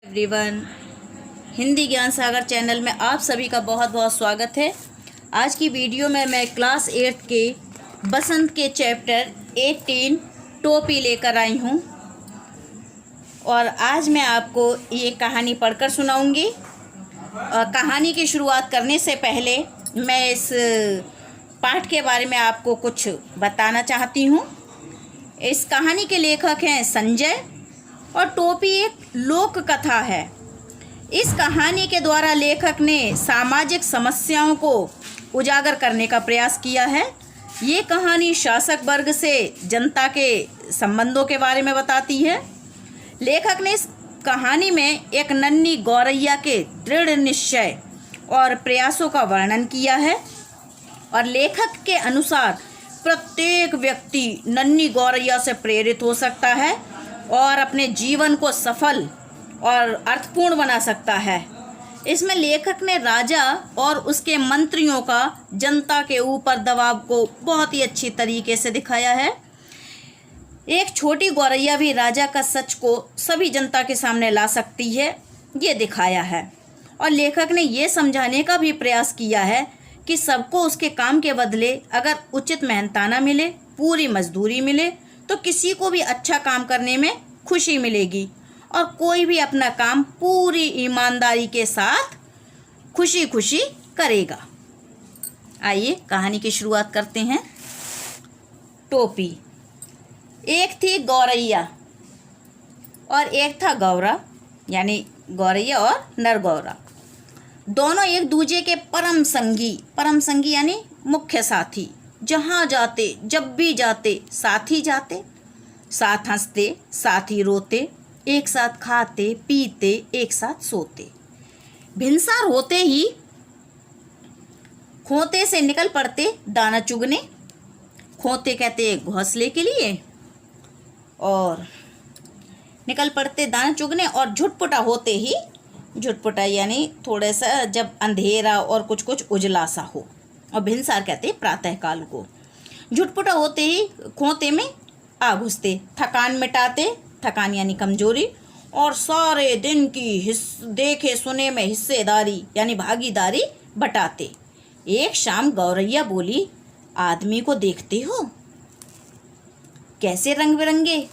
Everyone, Hindi ज्ञान सागर channel में आप सभी का बहुत बहुत स्वागत है। आज की वीडियो में मैं क्लास 8 के बसंत के चैप्टर 18 टोपी लेकर आई हूँ और आज मैं आपको ये कहानी पढ़कर सुनाऊंगी। कहानी की शुरुआत करने से पहले मैं इस पाठ के बारे में आपको कुछ बताना चाहती हूँ। इस कहानी के लेखक हैं संजय और टोपी एक लोक कथा है। इस कहानी के द्वारा लेखक ने सामाजिक समस्याओं को उजागर करने का प्रयास किया है। ये कहानी शासक वर्ग से जनता के संबंधों के बारे में बताती है। लेखक ने इस कहानी में एक नन्ही गौरैया के दृढ़ निश्चय और प्रयासों का वर्णन किया है और लेखक के अनुसार प्रत्येक व्यक्ति नन्ही गौरैया से प्रेरित हो सकता है और अपने जीवन को सफल और अर्थपूर्ण बना सकता है। इसमें लेखक ने राजा और उसके मंत्रियों का जनता के ऊपर दबाव को बहुत ही अच्छी तरीके से दिखाया है। एक छोटी गौरैया भी राजा का सच को सभी जनता के सामने ला सकती है, ये दिखाया है। और लेखक ने ये समझाने का भी प्रयास किया है कि सबको उसके काम के बदले अगर उचित मेहनताना मिले, पूरी मजदूरी मिले, तो किसी को भी अच्छा काम करने में खुशी मिलेगी और कोई भी अपना काम पूरी ईमानदारी के साथ खुशी खुशी करेगा। आइए कहानी की शुरुआत करते हैं। टोपी। एक थी गौरैया और एक था गौरा, यानी गौरैया और नर गौरा। दोनों एक दूजे के परम संगी यानी मुख्य साथी। जहाँ जाते, जब भी जाते, साथ ही जाते, साथ हंसते, साथ ही रोते, एक साथ खाते पीते, एक साथ सोते। भिनसार होते ही खोते से निकल पड़ते दाना चुगने। खोते कहते घोंसले के लिए, और निकल पड़ते दाना चुगने। और झुटपुटा होते ही, झुटपुटा यानी थोड़ा सा जब अंधेरा और कुछ कुछ उजला सा हो, और भिनसार कहते प्रातःकाल को। झुटपुटा होते ही खोते में आ घुसते, थकान मिटाते, थकान यानी कमजोरी, और सारे दिन की देखे सुने में हिस्सेदारी यानी भागीदारी बटाते। एक शाम गौरैया बोली, आदमी को देखते हो कैसे रंग बिरंगे?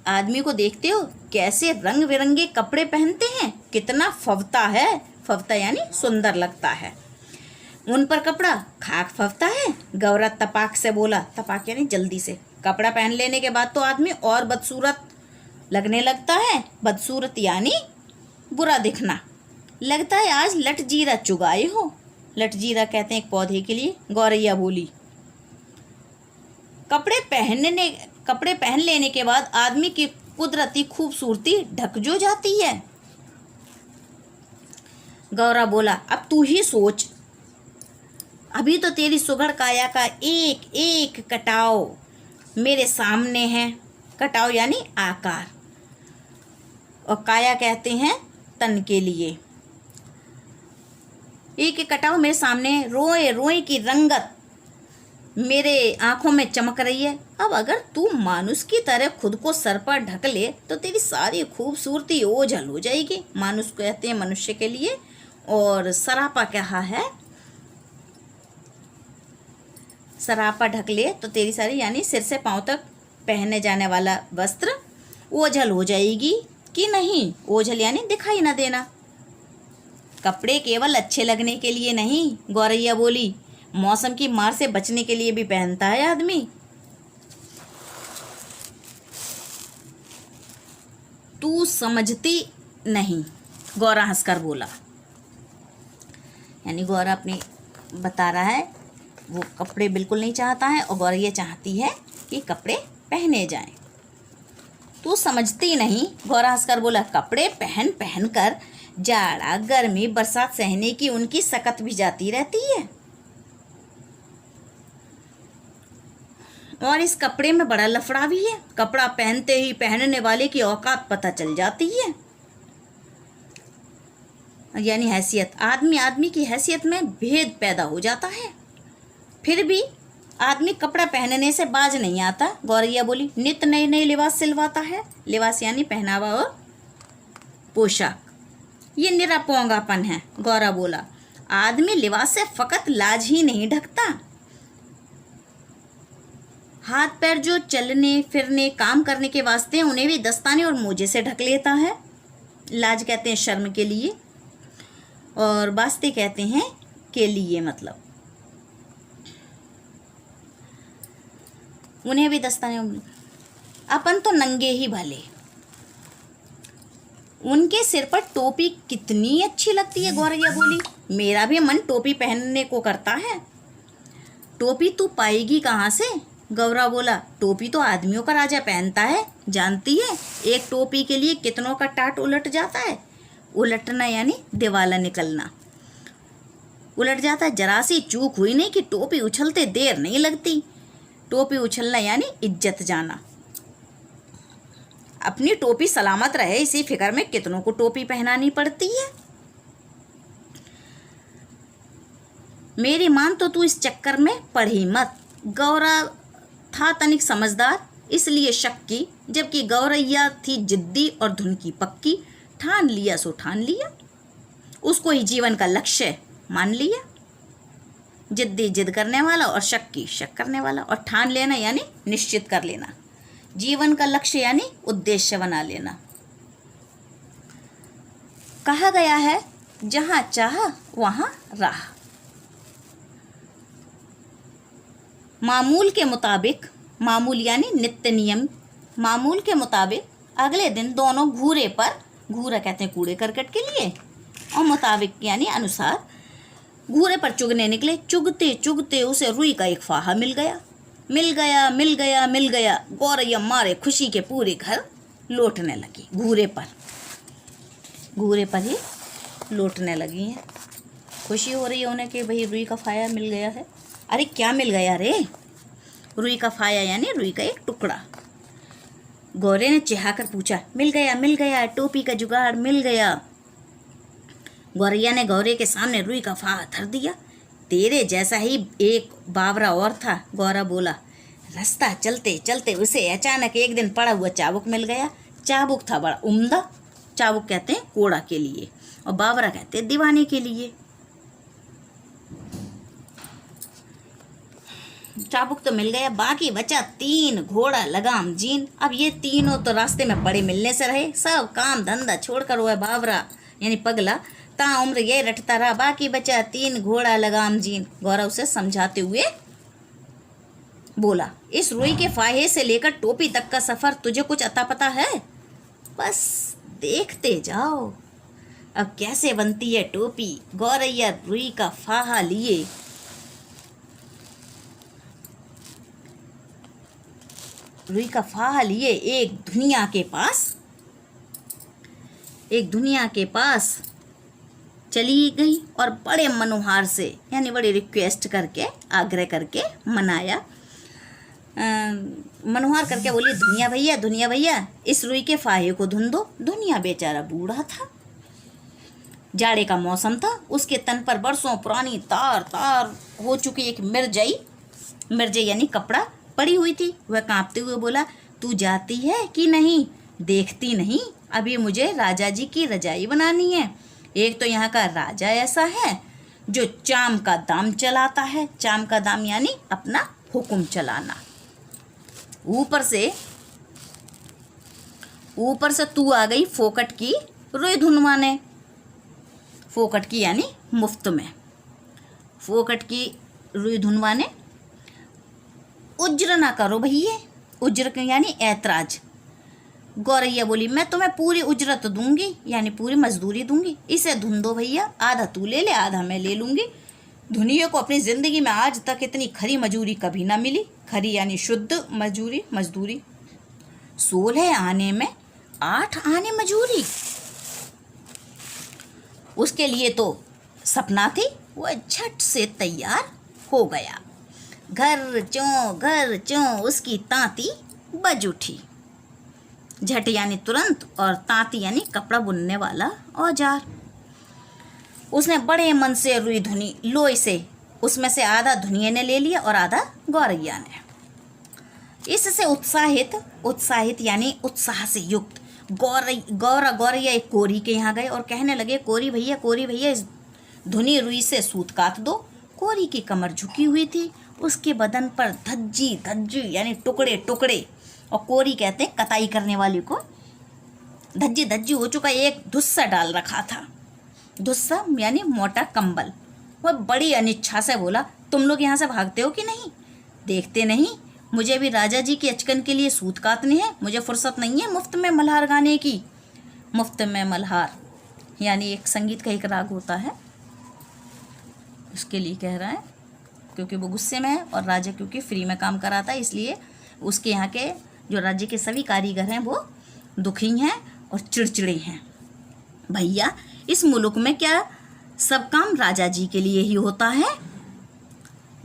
आदमी को देखते हो कैसे रंग बिरंगे कपड़े पहनते हैं? कितना फवता है। फवता यानी सुंदर लगता है। उन पर कपड़ा खाक फवता है। गौरा तपाक से बोला, तपाक यानी जल्दी से। कपड़ा पहन लेने के बाद तो आदमी और बदसूरत लगने लगता है। बदसूरत यानी बुरा दिखना। लगता है आज लटजीरा चुगाए हो। लटजीरा कहते हैं एक पौधे के लिए। गौरैया बोली, कपड़े पहन लेने के बाद आदमी की कुदरती खूबसूरती ढक जो जाती है। गौरा बोला, अब तू ही सोच, अभी तो तेरी सुघड़ काया का एक एक कटाव मेरे सामने है। कटाव यानी आकार, और काया कहते हैं तन के लिए। एक एक कटाव मेरे सामने, रोए रोए की रंगत मेरे आंखों में चमक रही है। अब अगर तू मानुष की तरह खुद को सर पर ढक ले तो तेरी सारी खूबसूरती ओझल हो जाएगी। मानुष कहते हैं मनुष्य के लिए, और सरापा कहा है, सरापा ढक ले तो तेरी सारी यानी सिर से पांव तक पहने जाने वाला वस्त्र ओझल हो जाएगी कि नहीं। ओझल यानी दिखाई न देना। कपड़े केवल अच्छे लगने के लिए नहीं, गौरैया बोली, मौसम की मार से बचने के लिए भी पहनता है आदमी। तू समझती नहीं, गौरा हंसकर बोला। यानी गौरा अपनी बता रहा है, वो कपड़े बिल्कुल नहीं चाहता है और गौरैया चाहती है कि कपड़े पहने जाएं। तू समझती नहीं, गौरा हंसकर बोला। कपड़े पहन पहन कर जाड़ा गर्मी बरसात सहने की उनकी सकत भी जाती रहती है, और इस कपड़े में बड़ा लफड़ा भी है। कपड़ा पहनते ही पहनने वाले की औकात पता चल जाती है, यानी हैसियत। आदमी की हैसियत में भेद पैदा हो जाता है। फिर भी आदमी कपड़ा पहनने से बाज नहीं आता। गौरैया बोली, नित नए नए लिबास सिलवाता है। लिबास यानी पहनावा और पोशाक। ये निरा पोंगापन है। गौरा बोला, आदमी लिबास से फकत लाज ही नहीं ढकता, हाथ पैर जो चलने फिरने काम करने के वास्ते उन्हें भी दस्ताने और मोजे से ढक लेता है। लाज कहते हैं शर्म के लिए, और वास्ते कहते हैं के लिए, मतलब उन्हें भी दस्ताने। अपन तो नंगे ही भले। उनके सिर पर टोपी कितनी अच्छी लगती है। गौरैया बोली, मेरा भी मन टोपी पहनने को करता है। टोपी तू पाएगी कहाँ से? गौरा बोला, टोपी तो आदमियों का राजा पहनता है, जानती है एक टोपी के लिए कितनों का टाट उलट जाता है। उलटना यानी दिवाला निकलना, उलट जाता है। जरा सी चूक हुई नहीं कि टोपी उछलते देर नहीं लगती। टोपी उछलना यानी इज्जत जाना। अपनी टोपी सलामत रहे इसी फिक्र में कितनों को टोपी पहनानी पड़ती है। मेरी मान तो तू इस चक्कर में पड़ी मत। गौरा था तनिक समझदार, इसलिए शक की, जबकि गौरैया थी जिद्दी और धुन की पक्की। ठान लिया सो ठान लिया, उसको ही जीवन का लक्ष्य मान लिया। जिद्दी जिद करने वाला और शक की शक करने वाला, और ठान लेना यानी निश्चित कर लेना। जीवन का लक्ष्य यानी उद्देश्य बना लेना। कहा गया है, जहां चाह वहां राह। मामूल के मुताबिक, मामूल यानी नित्य नियम, मामूल के मुताबिक अगले दिन दोनों घूरे पर, घूरा कहते हैं कूड़े करकट के लिए, और मुताबिक यानी अनुसार, घूरे पर चुगने निकले। चुगते चुगते उसे रुई का एक फाहा मिल गया। मिल गया मिल गया मिल गया। गौरैया मारे खुशी के पूरे घर लौटने लगी। घूरे पर ही लौटने लगी हैं। खुशी हो रही है उन्हें कि भाई रुई का फाया मिल गया है। अरे क्या मिल गया रे? रुई का फाया यानी रुई का एक टुकड़ा। गौरे ने चिढ़ाकर पूछा, मिल गया, टोपी का जुगाड़ मिल गया। गौरैया ने गौरे के सामने रुई का फाहा धर दिया। तेरे जैसा ही एक बावरा और था। गौरा बोला, रास्ता चलते चलते उसे अचानक एक दिन पड़ा हुआ चाबुक मिल गया। चाबुक था बड़ा उम्दा। चाबुक कहते हैं कोड़ा के लिए, और बावरा कहते हैं दीवाने के लिए। चाबुक तो मिल गया, बाकी बचा 3 घोड़ा लगाम जीन। अब ये तीनों तो रास्ते में पड़े मिलने से रहे। सब काम धंधा छोड़कर वह बावरा यानी पगला ताउम्र ये रटता रहा। बाकी बचा 3 घोड़ा लगाम जीन। गौरा उसे समझाते हुए बोला, इस रुई के फाहे से लेकर टोपी तक का सफर तुझे कुछ अता पता है? बस देखते जाओ अब कैसे बनती है टोपी। गौरैया रुई का फाहा लिए एक दुनिया के पास चली गई और बड़े मनोहार से यानी बड़ी रिक्वेस्ट करके, आग्रह करके मनाया, मनोहार करके बोली, दुनिया भैया इस रुई के फाहे को धुन दो। दुनिया बेचारा बूढ़ा था, जाड़े का मौसम था, उसके तन पर बरसों पुरानी तार हो चुकी एक मिर्जई यानी कपड़ा पड़ी हुई थी। वह कांपते हुए बोला, तू जाती है कि नहीं? देखती नहीं, अभी मुझे राजा जी की रजाई बनानी है। एक तो यहाँ का राजा ऐसा है जो चाम का दाम चलाता है। चाम का दाम यानी अपना हुक्म चलाना। ऊपर से तू आ गई फोकट की रुई धुनवाने। फोकट की यानी मुफ्त में, फोकट की रुई धुनवाने। उज्र ना करो भैया। उज्र यानी ऐतराज। गौरैया बोली, मैं तुम्हें पूरी उजरत दूंगी यानी पूरी मजदूरी दूंगी। इसे धुन दो भैया, आधा तू ले ले आधा मैं ले लूंगी। धुनिया को अपनी जिंदगी में आज तक इतनी खरी मजूरी कभी ना मिली। खरी यानी शुद्ध मजदूरी। 16 आने में 8 आने मजूरी। उसके लिए तो सपना थी, वह झट से तैयार हो गया। घर चों उसकी तांती बज उठी। झट यानी तुरंत और तांती यानी कपड़ा बुनने वाला औजार। उसने बड़े मन से रुई धुनी, लोई से उसमें से आधा धुनिया ने ले लिया और आधा गौरैया ने। इससे उत्साहित यानी उत्साह से युक्त गौरैया एक कोरी के यहाँ गए और कहने लगे, कोरी भैया इस धुनी रुई से सूत काट दो। कोरी की कमर झुकी हुई थी, उसके बदन पर धज्जी यानी टुकड़े टुकड़े, और कोरी कहते हैं कताई करने वाले को, धज्जी हो चुका एक धुस्सा डाल रखा था। धुस्सा यानी मोटा कंबल। वह बड़ी अनिच्छा से बोला, तुम लोग यहाँ से भागते हो कि नहीं? देखते नहीं, मुझे भी राजा जी की अचकन के लिए सूत काटनी है, मुझे फुर्सत नहीं है मुफ्त में मल्हार गाने की। मुफ्त में मल्हार यानी एक संगीत का एक राग होता है, उसके लिए कह रहा है, क्योंकि वो गुस्से में है और राजा क्योंकि फ्री में काम कराता है, इसलिए उसके यहाँ के जो राज्य के सभी कारीगर हैं वो दुखी हैं और चिड़चिड़े हैं। भैया, इस मुल्क में क्या सब काम राजा जी के लिए ही होता है?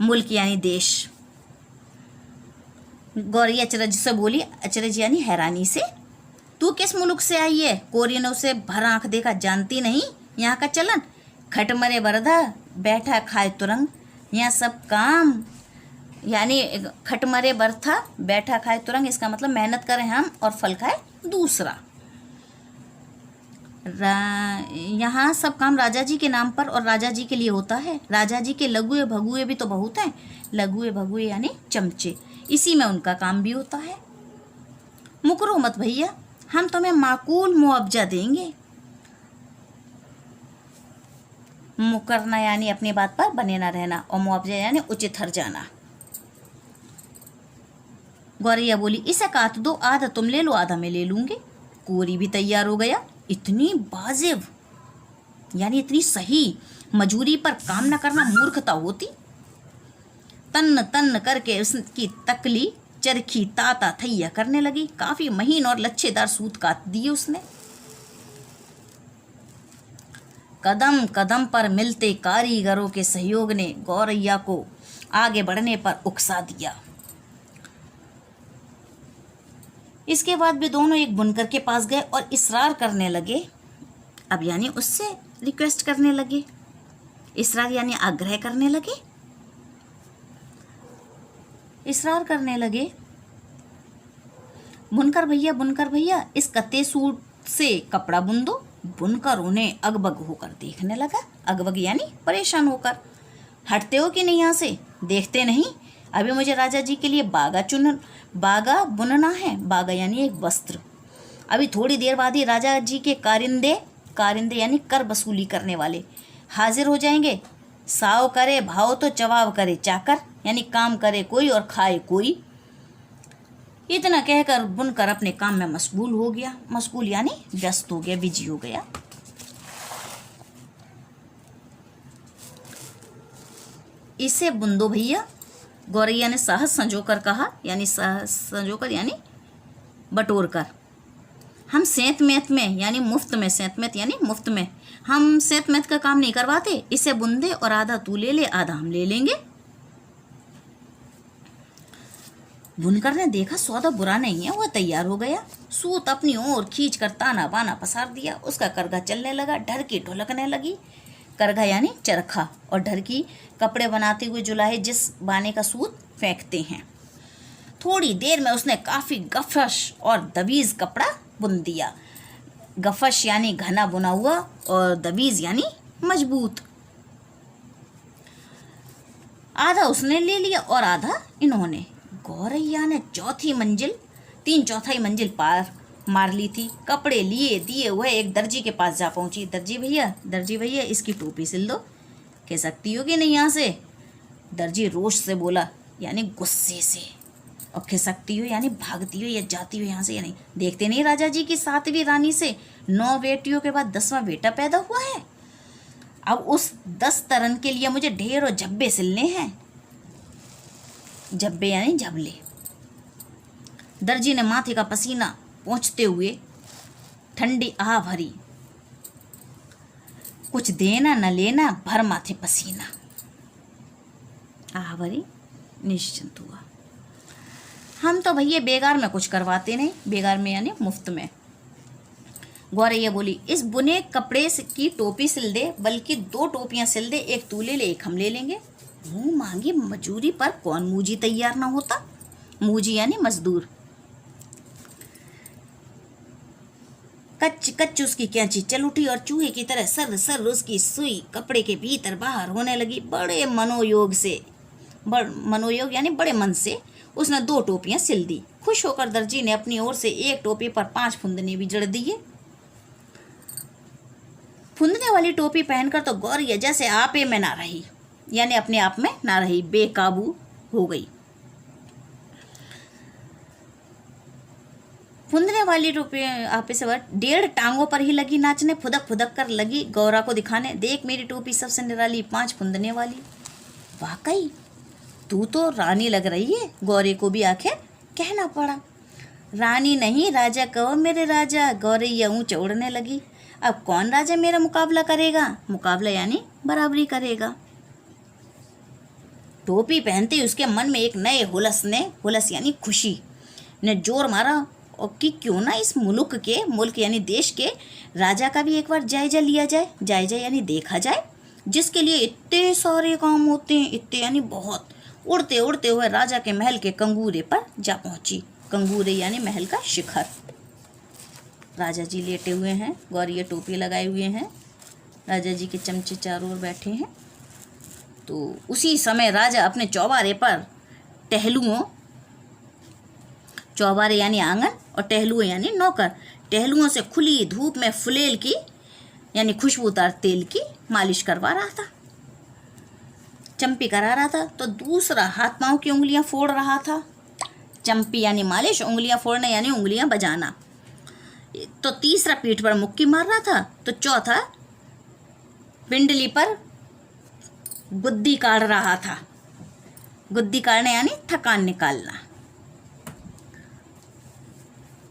मुल्क यानी देश। गौरी अचरज से बोली, अचरज यानी हैरानी से, तू किस मुल्क से आई है? कोरी ने उसे भर आंख देखा, जानती नहीं यहाँ का चलन? खटमरे बरधा बैठा खाए तुरंग, यहाँ सब काम यानी खटमरे बरथा बैठा खाए तुरंग, इसका मतलब मेहनत करें हम और फल खाए दूसरा। यहाँ सब काम राजा जी के नाम पर और राजा जी के लिए होता है। राजा जी के लघुए भगुए भी तो बहुत हैं। लघुए भगुए यानी चमचे, इसी में उनका काम भी होता है। मुकरो मत भैया, हम तुम्हें माकूल मुआवजा देंगे। मुकरना यानी अपनी बात पर बने ना रहना, और मुआवजा यानी उचित हर जाना। गौरैया बोली, इसे काट दो, आधा तुम ले लो आधा मैं ले लूंगी। कोरी भी तैयार हो गया। इतनी वाजिब यानी इतनी सही मजूरी पर काम न करना मूर्खता होती। तन्न करके उसकी तकली चरखी ताता थैया करने लगी। काफी महीन और लच्छेदार सूत काट दिए उसने। कदम कदम पर मिलते कारीगरों के सहयोग ने गौरैया को आगे बढ़ने पर उकसा दिया। इसके बाद भी दोनों एक बुनकर के पास गए और इसरार करने लगे। अब यानी उससे रिक्वेस्ट करने लगे, इसरार यानी आग्रह करने लगे, इसरार करने लगे। बुनकर भैया इस कत्ते सूट से कपड़ा बुन दो। बुनकर उन्हें अगबग होकर देखने लगा। अगबग यानी परेशान होकर, हटते हो कि नहीं यहाँ से? देखते नहीं, अभी मुझे राजा जी के लिए बागा बुनना है। बागा यानी एक वस्त्र। अभी थोड़ी देर बाद ही राजा जी के कारिंदे यानी कर वसूली करने वाले हाजिर हो जाएंगे। साव करे भाव तो चवाव करे चाकर, यानी काम करे कोई और खाए कोई। इतना कहकर बुनकर अपने काम में मशगूल हो गया। मशगूल यानी व्यस्त हो गया, बिजी हो गया। इसे बुन दो भैया, गौरैया ने साहस संजोकर कहा, यानी साहस संजोकर यानी बटोर कर। हम सेंत मैत में यानी मुफ्त में, सेंत मैत यानी मुफ्त में, हम सेंत मैत का काम नहीं करवाते। इसे बुन दे और आधा तू ले ले, आधा हम ले लेंगे। बुनकर ने देखा सौदा बुरा नहीं है, वह तैयार हो गया। सूत अपनी ओर खींच कर ताना बाना पसार दिया। उसका करघा चलने लगा, ढरकी ढुलकने लगी। करघा यानी चरखा, और ढरकी कपड़े बनाते हुए जुलाहे जिस बाने का सूत फेंकते हैं। थोड़ी देर में उसने काफी गफश और दबीज कपड़ा बुन दिया। गफश यानी घना बुना हुआ और दबीज यानी मजबूत। आधा उसने ले लिया और आधा इन्होंने। गौरैया ने 3/4 मंजिल पार मार ली थी। कपड़े लिए दिए वह एक दर्जी के पास जा पहुंची। दर्जी भैया इसकी टोपी सिल दो। कह सकती हो कि नहीं यहाँ से? दर्जी रोष से बोला, यानी गुस्से से। और कह सकती हो यानी भागती हो या जाती हो यहाँ से या नहीं? देखते नहीं राजा जी की 7वीं रानी से 9 बेटियों के बाद 10वां बेटा पैदा हुआ है। अब उस 10 तरन के लिए मुझे ढेर और झब्बे सिलने हैं। झब्बे यानी झबले। दर्जी ने माथे का पसीना पोंछते हुए ठंडी आह भरी। कुछ देना न लेना, भर माथे पसीना। आह भरी, निश्चिंत हुआ। हम तो भैया बेगार में कुछ करवाते नहीं। बेगार में यानी मुफ्त में। गौरैया बोली, इस बुने कपड़े की टोपी सिल दे, बल्कि 2 टोपियां सिल दे, एक तू ले ले, एक हम ले लेंगे। मुंह मांगी मजूरी पर कौन मूजी तैयार ना होता। मूजी यानी मजदूर। कच्च कच्च उसकी कैंची चल उठी और चूहे की तरह सर सर उसकी सुई कपड़े के भीतर बाहर होने लगी। बड़े मनोयोग से, मनोयोग यानी बड़े मन से उसने 2 टोपियां सिल दी। खुश होकर दर्जी ने अपनी ओर से एक टोपी पर 5 फुंदने भी जड़ दिए। फुंदने वाली टोपी पहनकर तो गौरिया जैसे आपे में ना रही, यानी अपने आप में ना रही, बेकाबू हो गई। फुंदने वाली टोपी आपे से 1.5 टांगों पर ही लगी नाचने। फुदक फुदक कर लगी गौरा को दिखाने, देख मेरी टोपी सबसे निराली 5 फुंदने वाली। वाकई तू तो रानी लग रही है, गौरे को भी आखिर कहना पड़ा। रानी नहीं राजा कहो मेरे राजा। गौरैया ऊंचे उड़ने लगी। अब कौन राजा मेरा मुकाबला करेगा? मुकाबला यानी बराबरी करेगा। टोपी पहनते ही उसके मन में एक नए हुलस यानी खुशी ने जोर मारा और कि क्यों ना इस मुल्क यानी देश के राजा का भी एक बार जायजा लिया जाए। जायजा यानी देखा जाए, जिसके लिए इतने सारे काम होते हैं, इतने यानी बहुत। उड़ते उड़ते हुए राजा के महल के कंगूरे पर जा पहुंची। कंगूरे यानी महल का शिखर। राजा जी लेटे हुए हैं, गौरिया टोपी लगाए हुए हैं, राजा जी के चमचे चारों ओर बैठे हैं। तो उसी समय राजा अपने चौबारे पर टहलुओं, चौबारे यानी आंगन और टहलुओं यानी नौकर, टहलुओं से खुली धूप में फुलेल की यानी खुशबूदार तेल की मालिश करवा रहा था, चंपी करा रहा था। तो दूसरा हाथ पांव की उंगलियां फोड़ रहा था। चंपी यानी मालिश, उंगलियां फोड़ना यानी उंगलियां बजाना। तो तीसरा पीठ पर मुक्की मार रहा था। तो चौथा पिंडली पर गुद्दी काढ़ रहा था। गुद्दी काढ़ना यानी थकान निकालना।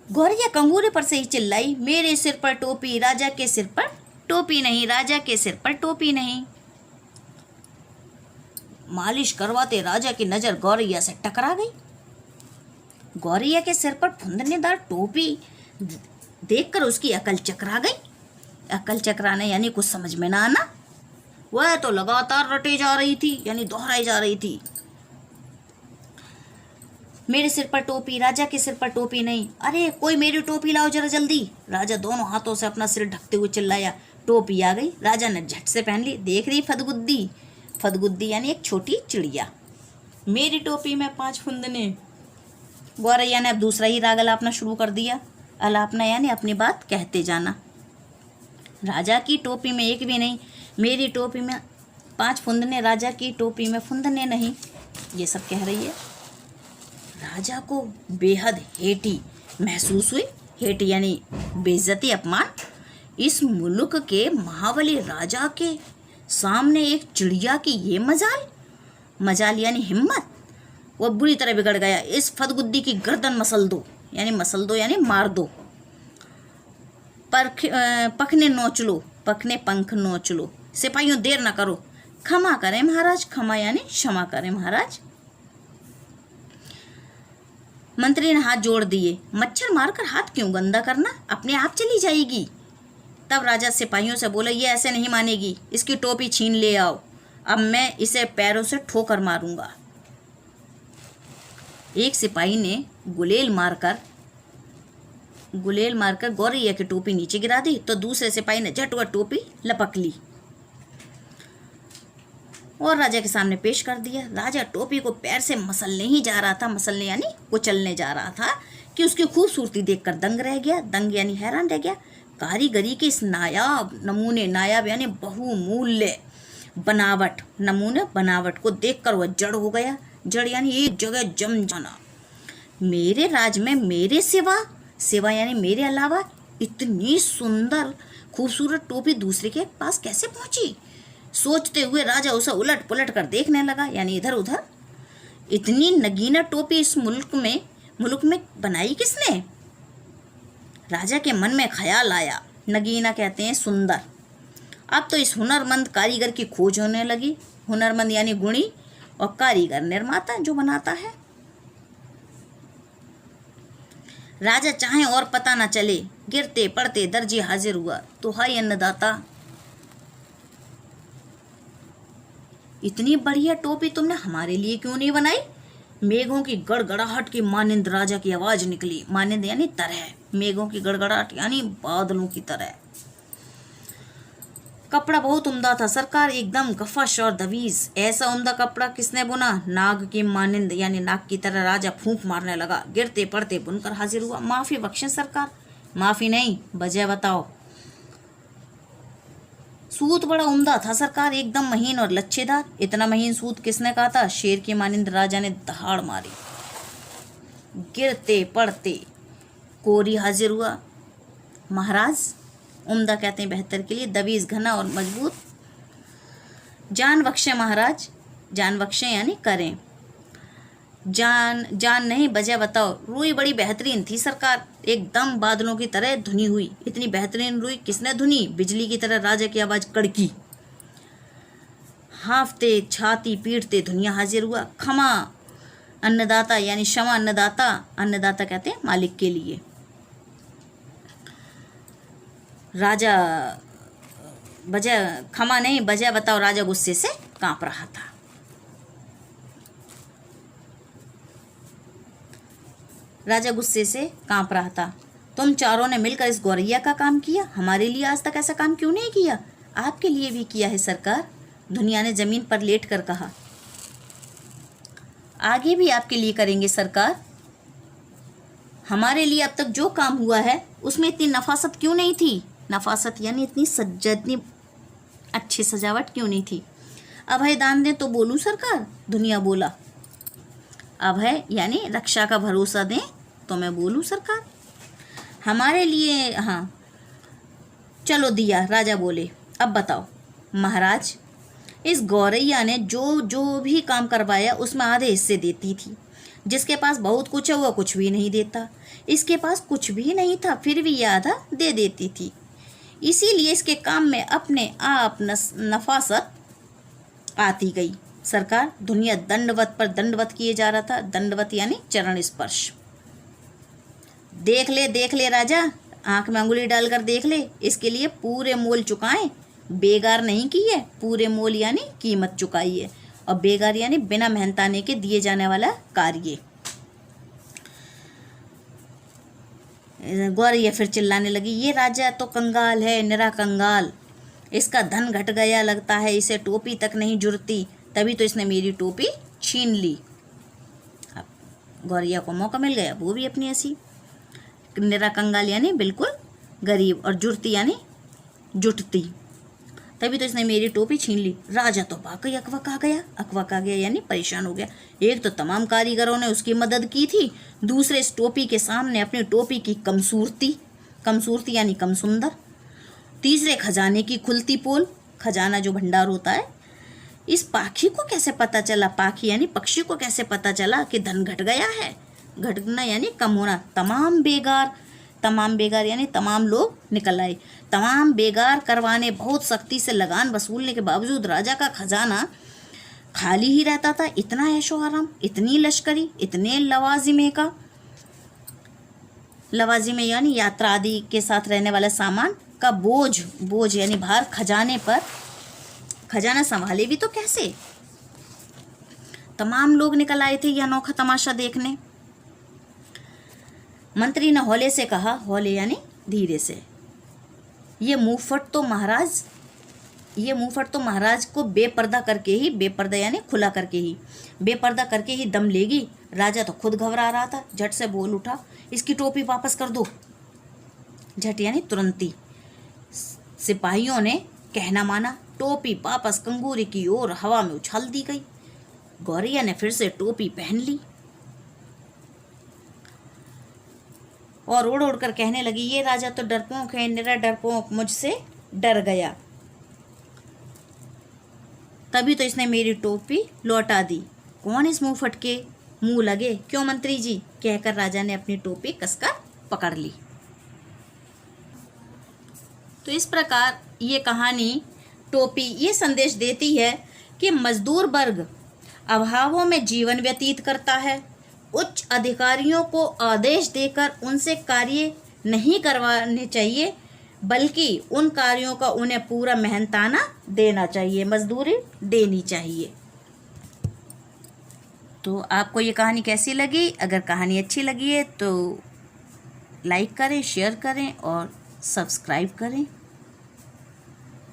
गौरिया कंगूरे पर से ही चिल्लाई, मेरे सिर पर टोपी, राजा के सिर पर टोपी नहीं, राजा के सिर पर टोपी नहीं। मालिश करवाते राजा की नजर गौरिया से टकरा गई। गौरिया के सिर पर फुंदनेदार टोपी देखकर उसकी अकल चकरा गई। अकल चकराना यानी कुछ समझ में ना आना। वह तो लगातार रटे जा रही थी यानी दोहराई जा रही थी, मेरे सिर पर टोपी, राजा के सिर पर टोपी नहीं। अरे कोई मेरी टोपी लाओ जरा जल्दी। राजा दोनों हाथों से अपना सिर ढकते हुए चिल्लाया। टोपी आ गई। राजा ने झट से पहन ली। देख रही फदगुद्दी, फदगुद्दी यानी एक छोटी चिड़िया। मेरी टोपी में 5 फुंदने। गौरैया ने अब दूसरा ही राग अलापना शुरू कर दिया। अलापना यानी अपनी बात कहते जाना। राजा की टोपी में एक भी नहीं, मेरी टोपी में 5 फुंदने, राजा की टोपी में फुंदने नहीं, ये सब कह रही है। राजा को बेहद हेटी महसूस हुई। हेटी यानी बेइज्जती, अपमान। इस मुल्क के महाबली राजा के सामने एक चिड़िया की ये मजाल, मजाल यानी हिम्मत। वह बुरी तरह बिगड़ गया। इस फदगुद्दी की गर्दन मसल दो यानी मार दो। पखने नोच लो, पखने पंख नोच लो। सिपाहियों देर न करो। क्षमा करें महाराज, क्षमा यानी क्षमा करें महाराज। मंत्री ने हाथ जोड़ दिए। मच्छर मारकर हाथ क्यों गंदा करना, अपने आप चली जाएगी। तब राजा सिपाहियों से बोला, ये ऐसे नहीं मानेगी, इसकी टोपी छीन ले आओ, अब मैं इसे पैरों से ठोकर मारूंगा। एक सिपाही ने गुलेल मारकर गौरैया की टोपी नीचे गिरा दी। तो दूसरे सिपाही ने झट वह टोपी लपक ली और राजा के सामने पेश कर दिया। राजा टोपी को पैर से मसलने ही जा रहा था, मसलने यानी कुचलने जा रहा था, कि उसकी खूबसूरती देखकर दंग रह गया। दंग यानी हैरान रह गया। कारीगरी के इस नायाब यानी बहुमूल्य बनावट को देखकर वह जड़ हो गया। जड़ यानी एक जगह जम जाना। मेरे राज में मेरे सिवा यानी मेरे अलावा इतनी सुंदर खूबसूरत टोपी दूसरे के पास कैसे पहुंची। सोचते हुए राजा उसे उलट पुलट कर देखने लगा यानी इधर उधर। इतनी नगीना टोपी इस मुल्क में बनाई किसने। राजा के मन में ख्याल आया। नगीना कहते हैं सुंदर। अब तो इस हुनरमंद कारीगर की खोज होने लगी। हुनरमंद यानी गुणी और कारीगर निर्माता जो बनाता है। राजा चाहे और पता न चले, गिरते पड़ते दर्जी हाजिर हुआ। तो हाय अन्नदाता, इतनी बढ़िया टोपी तुमने हमारे लिए क्यों नहीं बनाई? मेघों की गड़गड़ाहट की मानिंद राजा की आवाज निकली। मानिंद यानी तरह, मेघों की गड़गड़ाहट यानी बादलों की तरह। कपड़ा बहुत उम्दा था सरकार, एकदम कफश और दवीज। ऐसा उम्दा कपड़ा किसने बुना? नाग की मानिंद यानी नाग की तरह राजा फूंक मारने लगा। गिरते पड़ते बुनकर हाजिर हुआ। माफी बख्शें सरकार। माफी नहीं, वजह बताओ। सूत बड़ा उम्दा था सरकार, एकदम महीन और लच्छेदार। इतना महीन सूत किसने कहा था? शेर की मानिंद राजा ने दहाड़ मारी। गिरते पड़ते कोरी हाजिर हुआ। महाराज, उम्दा कहते हैं बेहतर के लिए, दबीज घना और मजबूत। जान बख्शे महाराज, जान बख्शे यानी करें। जान नहीं, वजह बताओ। रुई बड़ी बेहतरीन थी सरकार, एकदम बादलों की तरह धुनी हुई। इतनी बेहतरीन रुई किसने धुनी? बिजली की तरह राजा की आवाज कड़की। हाफते छाती पीटते धुनिया हाजिर हुआ। क्षमा अन्नदाता यानी क्षमा अन्नदाता। अन्नदाता कहते हैं मालिक के लिए। राजा, वजह क्षमा नहीं, वजह बताओ। राजा गुस्से से कांप रहा था। राजा गुस्से से कांप रहा था। तुम चारों ने मिलकर इस गौरैया का काम किया, हमारे लिए आज तक ऐसा काम क्यों नहीं किया? आपके लिए भी किया है सरकार, दुनिया ने जमीन पर लेट कर कहा। आगे भी आपके लिए करेंगे सरकार। हमारे लिए अब तक जो काम हुआ है उसमें इतनी नफासत क्यों नहीं थी? नफासत यानी इतनी अच्छी सजावट क्यों नहीं थी? अभय दान दें तो बोलूं सरकार, दुनिया बोला। अभय यानी रक्षा का भरोसा दें तो मैं बोलूं सरकार। हमारे लिए, हाँ चलो दिया, राजा बोले। अब बताओ महाराज, इस गौरैया ने जो जो भी काम करवाया उसमें आधे हिस्से देती थी। जिसके पास बहुत कुछ है वह कुछ भी नहीं देता। इसके पास कुछ भी नहीं था फिर भी यह आधा दे देती थी। इसीलिए इसके काम में अपने आप नफासत आती गई सरकार। दुनिया दंडवत पर दंडवत किए जा रहा था। दंडवत यानी चरण स्पर्श। देख ले राजा, आंख में अंगुली डालकर देख ले। इसके लिए पूरे मोल चुकाएं, बेगार नहीं किए। पूरे मोल यानी कीमत चुकाई है, और बेगार यानी बिना मेहनताने के दिए जाने वाला कार्य। गौरैया फिर चिल्लाने लगी, ये राजा तो कंगाल है, निरा कंगाल। इसका धन घट गया लगता है, इसे टोपी तक नहीं जुड़ती, तभी तो इसने मेरी टोपी छीन ली। अब गौरैया को मौका मिल गया, वो भी अपनी ऐसी। निरा कंगाल यानी बिल्कुल गरीब, और जुड़ती यानी जुटती, तभी तो इसने मेरी टोपी छीन ली। राजा तो वाकई अकबक आ गया। अकबक आ गया यानी परेशान हो गया। एक तो तमाम कारीगरों ने उसकी मदद की थी, दूसरे इस टोपी के सामने अपनी टोपी की कमसूरती यानी कम सुंदर, तीसरे खजाने की खुलती पोल, खजाना जो भंडार होता है। इस पाखी को कैसे पता चला? पाखी यानी पक्षी को कैसे पता चला कि धन घट गया है? घटना यानी कम होना। तमाम बेगार यानी तमाम लोग निकल आए। तमाम बेगार करवाने, बहुत सख्ती से लगान वसूलने के बावजूद राजा का खजाना खाली ही रहता था। इतना ऐशो आराम, इतनी लश्करी, इतने लवाजिमे यानी यात्रा आदि के साथ रहने वाला सामान का बोझ यानी भार खजाने पर। खजाना संभाले भी तो कैसे? तमाम लोग निकल आए थे यह अनोखा तमाशा देखने। मंत्री ने हौले से कहा, हौले यानी धीरे से, ये मुंहफट तो महाराज को बेपर्दा यानी खुला करके ही दम लेगी। राजा तो खुद घबरा रहा था, झट से बोल उठा, इसकी टोपी वापस कर दो। झट यानी तुरंती। सिपाहियों ने कहना माना, टोपी वापस कंगूरे की ओर हवा में उछाल दी गई। गौरैया ने फिर से टोपी पहन ली और उड़ उड़ कर कहने लगी, ये राजा तो डरपोक है, निरा डरपोक, मुझसे डर गया, तभी तो इसने मेरी टोपी लौटा दी। कौन इस मुंह फटके मुंह लगे? क्यों मंत्री जी? कहकर राजा ने अपनी टोपी कसकर पकड़ ली। तो इस प्रकार ये कहानी टोपी ये संदेश देती है कि मजदूर वर्ग अभावों में जीवन व्यतीत करता है। उच्च अधिकारियों को आदेश देकर उनसे कार्य नहीं करवाने चाहिए, बल्कि उन कार्यों का उन्हें पूरा मेहनताना देना चाहिए, मजदूरी देनी चाहिए। तो आपको ये कहानी कैसी लगी? अगर कहानी अच्छी लगी है तो लाइक करें, शेयर करें और सब्सक्राइब करें।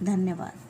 धन्यवाद।